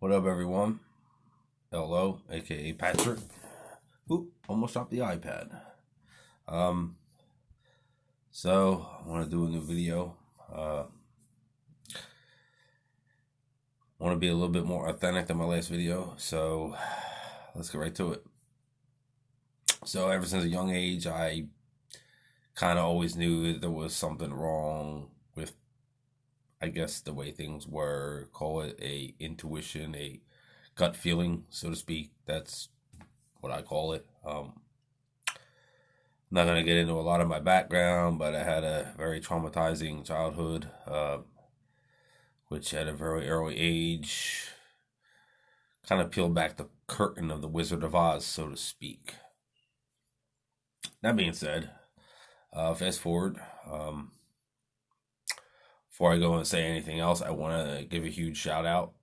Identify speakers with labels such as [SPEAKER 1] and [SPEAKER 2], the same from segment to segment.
[SPEAKER 1] What up, everyone? Hello, aka Patrick. Oop, almost dropped the iPad. Um, so I want to do a new video. Want to be a little bit more authentic than my last video, so let's get right to it. So ever since a young age, I kind of always knew that there was something wrong with, I guess, the way things were. Call it a intuition, a gut feeling, so to speak. That's what I call it. I'm not going to get into a lot of my background, but I had a very traumatizing childhood, which at a very early age kind of peeled back the curtain of the Wizard of Oz, so to speak. That being said, fast forward. Before I go and say anything else, I want to give a huge shout out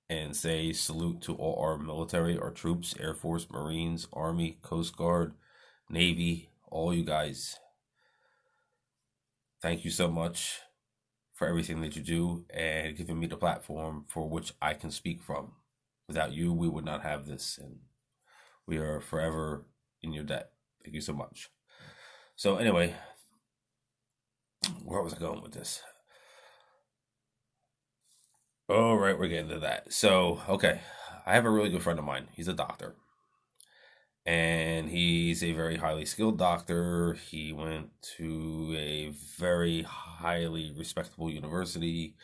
[SPEAKER 1] and say salute to all our military, our troops, Air Force, Marines, Army, Coast Guard, Navy, all you guys. Thank you so much for everything that you do and giving me the platform for which I can speak from. Without you, we would not have this, and we are forever in your debt. Thank you so much. So anyway, where was I going with this? All right, we're getting to that. So, okay, I have a really good friend of mine. He's a doctor, and he's a very highly skilled doctor. He went to a very highly respectable university.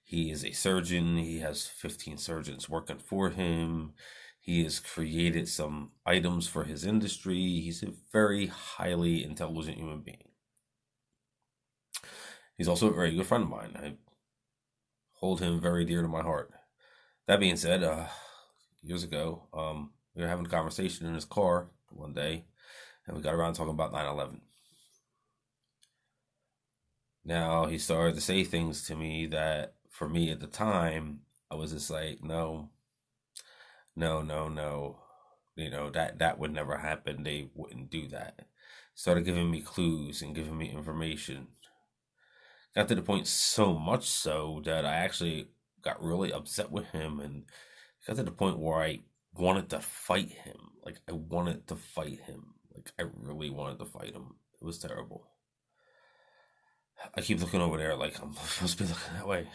[SPEAKER 1] He is a surgeon. He has 15 surgeons working for him. He has created some items for his industry. He's a very highly intelligent human being. He's also a very good friend of mine. I hold him very dear to my heart. That being said, years ago, we were having a conversation in his car one day, and we got around talking about 9/11. Now, he started to say things to me that, for me at the time, I was just like, no. You know, that would never happen. They wouldn't do that. Started giving me clues and giving me information. Got to the point so much so that I actually got really upset with him, and got to the point where I wanted to fight him. Like, I wanted to fight him. Like, I really wanted to fight him. It was terrible. I keep looking over there like I'm supposed to be looking that way.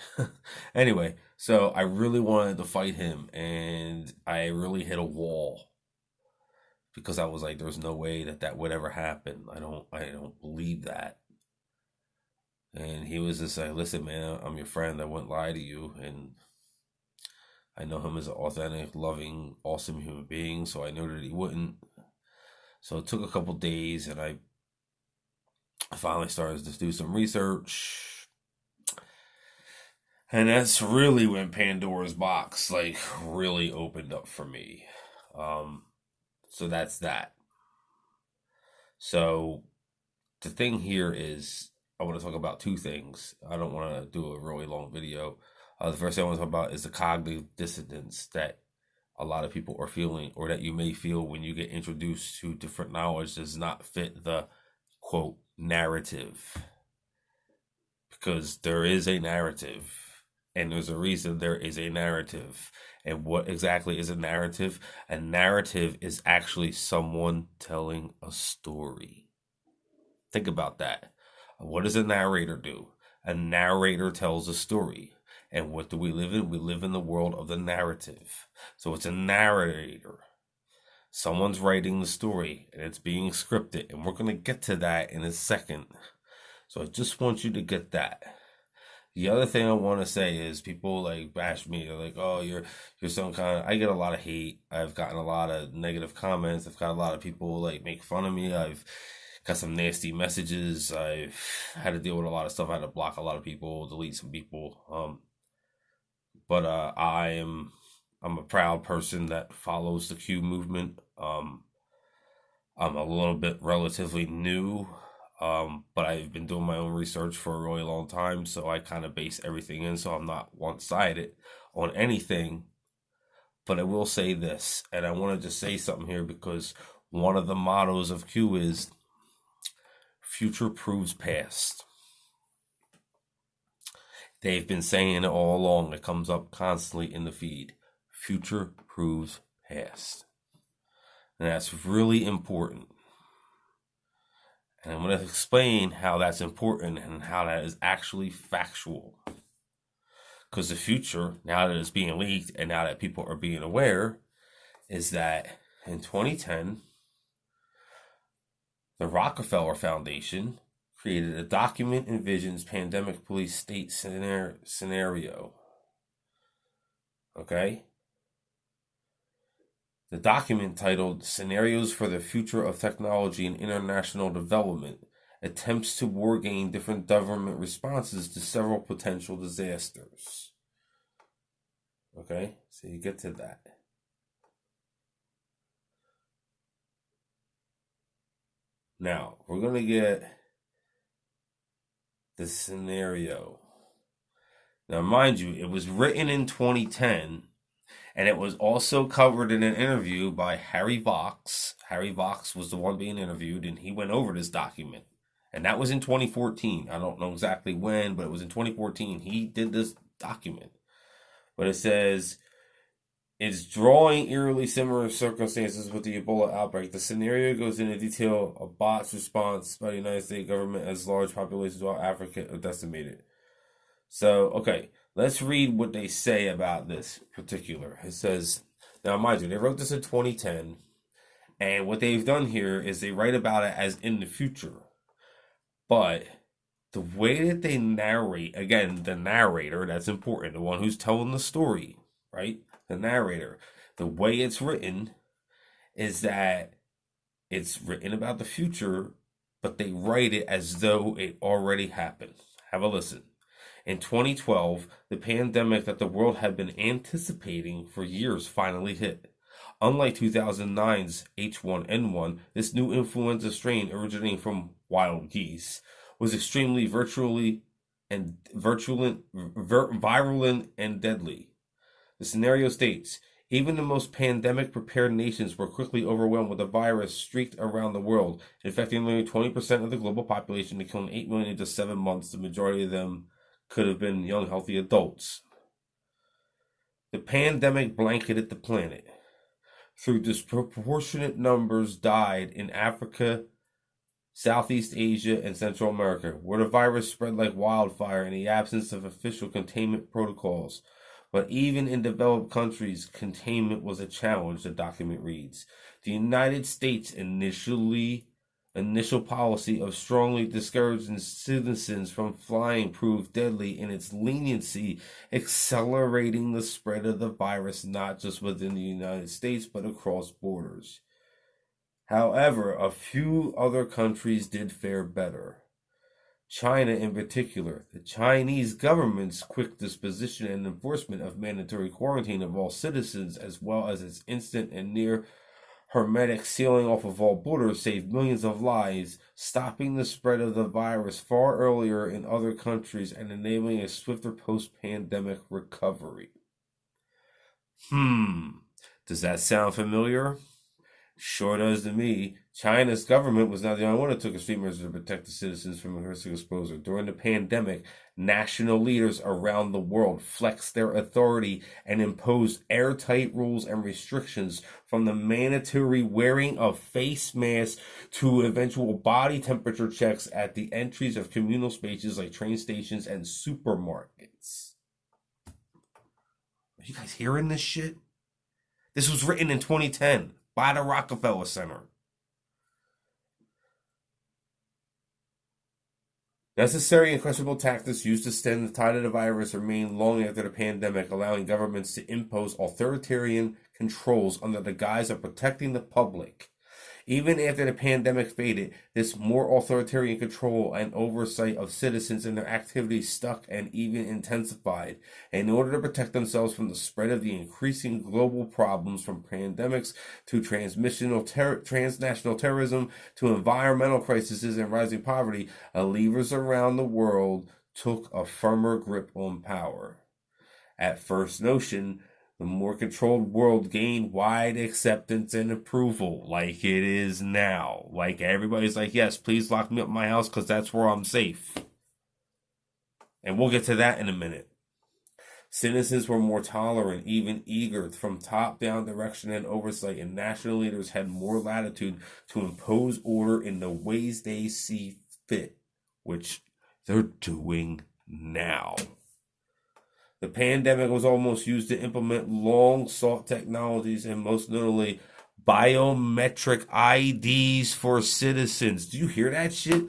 [SPEAKER 1] Anyway, so I really wanted to fight him, and I really hit a wall because I was like, "There's no way that would ever happen. I don't believe that." And he was just like, "Listen, man, I'm your friend. I wouldn't lie to you, and I know him as an authentic, loving, awesome human being, so I knew that he wouldn't." So it took a couple days, and I finally started to do some research. And that's really when Pandora's box like really opened up for me. So that's that. So the thing here is I want to talk about two things. I don't want to do a really long video. The first thing I want to talk about is the cognitive dissonance that a lot of people are feeling, or that you may feel when you get introduced to different knowledge does not fit the quote narrative. Because there is a narrative, and there's a reason there is a narrative. And what exactly is a narrative? A narrative is actually someone telling a story. Think about that. What does a narrator do? A narrator tells a story. And what do we live in? We live in the world of the narrative. So it's a narrator. Someone's writing the story, and it's being scripted. And we're going to get to that in a second. So I just want you to get that. The other thing I want to say is people like bash me. They're like, "Oh, you're some kind of." I get a lot of hate. I've gotten a lot of negative comments. I've got a lot of people like make fun of me. I've got some nasty messages. I've had to deal with a lot of stuff. I had to block a lot of people, delete some people. But I'm a proud person that follows the Q movement. I'm a little bit relatively new. But I've been doing my own research for a really long time, so I kind of base everything in, so I'm not one-sided on anything. But I will say this, and I want to just say something here, because one of the mottos of Q is future proves past. They've been saying it all along. It comes up constantly in the feed. future proves past. And that's really important. And I'm going to explain how that's important and how that is actually factual. Because the future, now that it's being leaked and now that people are being aware, is that in 2010, the Rockefeller Foundation created a document envisions pandemic police state scenario. Okay? The document titled Scenarios for the Future of Technology and International Development attempts to wargame different government responses to several potential disasters. Okay? So you get to that. Now, we're going to get the scenario. Now, mind you, it was written in 2010, and it was also covered in an interview by Harry Vox. Harry Vox was the one being interviewed, and he went over this document. And that was in 2014. I don't know exactly when, but it was in 2014. He did this document. But it says, it's drawing eerily similar circumstances with the Ebola outbreak. The scenario goes into detail of botched response by the United States government as large populations throughout Africa are decimated. So, okay, let's read what they say about this particular. It says, now mind you, they wrote this in 2010, and what they've done here is they write about it as in the future. But the way that they narrate, again, the narrator, that's important, the one who's telling the story, right? The narrator, the way it's written is that it's written about the future, but they write it as though it already happened. Have a listen. In 2012, the pandemic that the world had been anticipating for years finally hit. Unlike 2009's H1N1, this new influenza strain originating from wild geese was extremely virulent and deadly. The scenario states, even the most pandemic-prepared nations were quickly overwhelmed with a virus streaked around the world, infecting nearly 20% of the global population and killing 8 million in just 7 months. The majority of them could have been young, healthy adults. The pandemic blanketed the planet. Through disproportionate numbers died in Africa, Southeast Asia, and Central America, where the virus spread like wildfire in the absence of official containment protocols. But even in developed countries, containment was a challenge, the document reads. The United States' initial policy of strongly discouraging citizens from flying proved deadly in its leniency, accelerating the spread of the virus not just within the United States, but across borders. However, a few other countries did fare better. China in particular, the Chinese government's quick disposition and enforcement of mandatory quarantine of all citizens, as well as its instant and near hermetic sealing off of all borders, saved millions of lives, stopping the spread of the virus far earlier in other countries and enabling a swifter post-pandemic recovery. Does that sound familiar? Sure does to me. China's government was not the only one that took extreme measures to protect the citizens from a risk of exposure. During the pandemic, national leaders around the world flexed their authority and imposed airtight rules and restrictions, from the mandatory wearing of face masks to eventual body temperature checks at the entries of communal spaces like train stations and supermarkets. Are you guys hearing this shit? This was written in 2010 by the Rockefeller Center. Necessary and questionable tactics used to stem the tide of the virus remain long after the pandemic, allowing governments to impose authoritarian controls under the guise of protecting the public. Even after the pandemic faded, this more authoritarian control and oversight of citizens and their activities stuck and even intensified. In order to protect themselves from the spread of the increasing global problems, from pandemics to transnational terrorism to environmental crises and rising poverty, leaders around the world took a firmer grip on power. At first notion, the more controlled world gained wide acceptance and approval, like it is now. Like everybody's like, yes, please lock me up in my house because that's where I'm safe. And we'll get to that in a minute. Citizens were more tolerant, even eager from top-down direction and oversight, and national leaders had more latitude to impose order in the ways they see fit, which they're doing now. The pandemic was almost used to implement long-sought technologies, and most notably, biometric IDs for citizens. Do you hear that shit?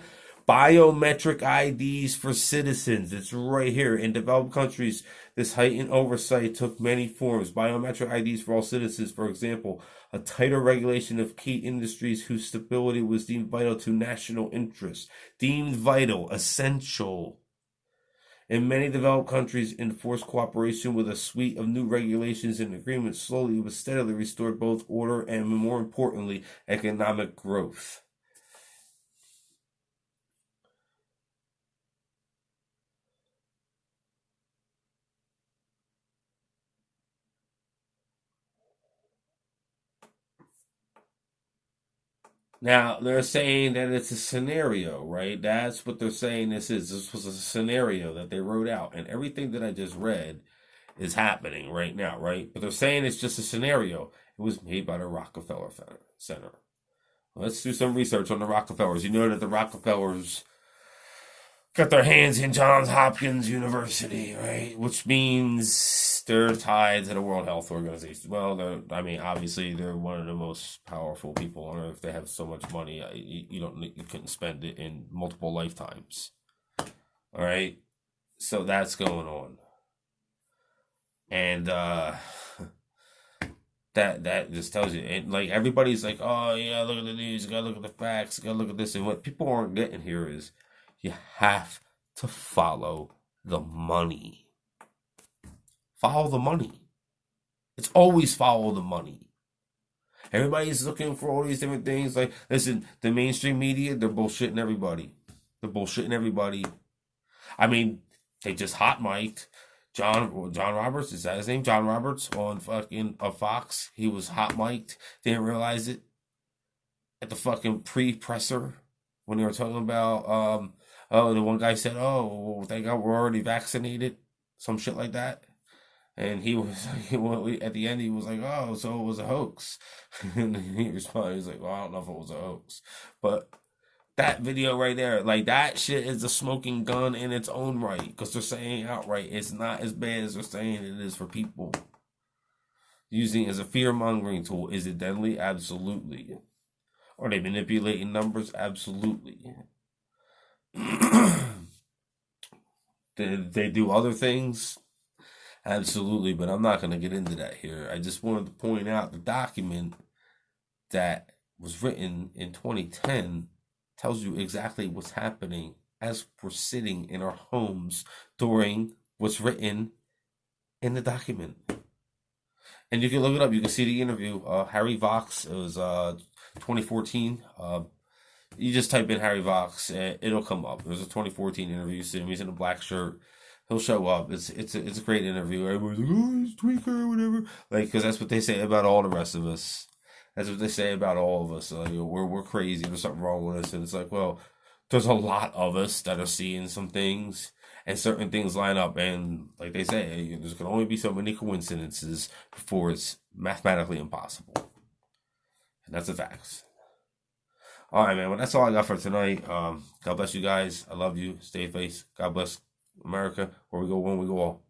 [SPEAKER 1] Biometric IDs for citizens. It's right here. In developed countries, this heightened oversight took many forms. Biometric IDs for all citizens, for example, a tighter regulation of key industries whose stability was deemed vital to national interests. Deemed vital, essential. In many developed countries, enforced cooperation with a suite of new regulations and agreements slowly but steadily restored both order and, more importantly, economic growth. Now, they're saying that it's a scenario, right? That's what they're saying this is. This was a scenario that they wrote out. And everything that I just read is happening right now, right? But they're saying it's just a scenario. It was made by the Rockefeller Center. Let's do some research on the Rockefellers. You know that the Rockefellers got their hands in Johns Hopkins University, right? Which means they're tied to the World Health Organization. Well, obviously they're one of the most powerful people on earth. They have so much money, you couldn't spend it in multiple lifetimes. All right, so that's going on, and that just tells you, and like everybody's like, oh yeah, look at the news, you gotta look at the facts, you gotta look at this, and what people aren't getting here is you have to follow the money. Follow the money. It's always follow the money. Everybody's looking for all these different things. Like, listen, the mainstream media, they're bullshitting everybody. They're bullshitting everybody. I mean, they just hot mic'd John Roberts. Is that his name? John Roberts on fucking Fox. He was hot mic'd. Didn't realize it at the fucking pre-presser when they were talking about the one guy said, oh, thank God we're already vaccinated. Some shit like that. And he was at the end, he was like, oh, so it was a hoax. And he responded, he was like, well, I don't know if it was a hoax. But that video right there, like that shit is a smoking gun in its own right. Because they're saying outright, it's not as bad as they're saying it is for people. Using it as a fear-mongering tool. Is it deadly? Absolutely. Are they manipulating numbers? Absolutely. Did they do other things? Absolutely, but I'm not going to get into that here. I just wanted to point out the document that was written in 2010 tells you exactly what's happening as we're sitting in our homes during what's written in the document. And you can look it up. You can see the interview. Harry Vox, it was 2014. You just type in Harry Vox, it'll come up. There's a 2014 interview. You see him. He's in a black shirt. He'll show up. It's a great interview. Everybody's like, oh, he's a tweaker or whatever. Like, because that's what they say about all the rest of us. That's what they say about all of us. Like, we're crazy. There's something wrong with us. And it's like, well, there's a lot of us that are seeing some things, and certain things line up. And like they say, there's can only be so many coincidences before it's mathematically impossible. And that's a fact. All right, man. Well, that's all I got for tonight. God bless you guys. I love you. Stay safe. God bless America. Where we go, when we go all.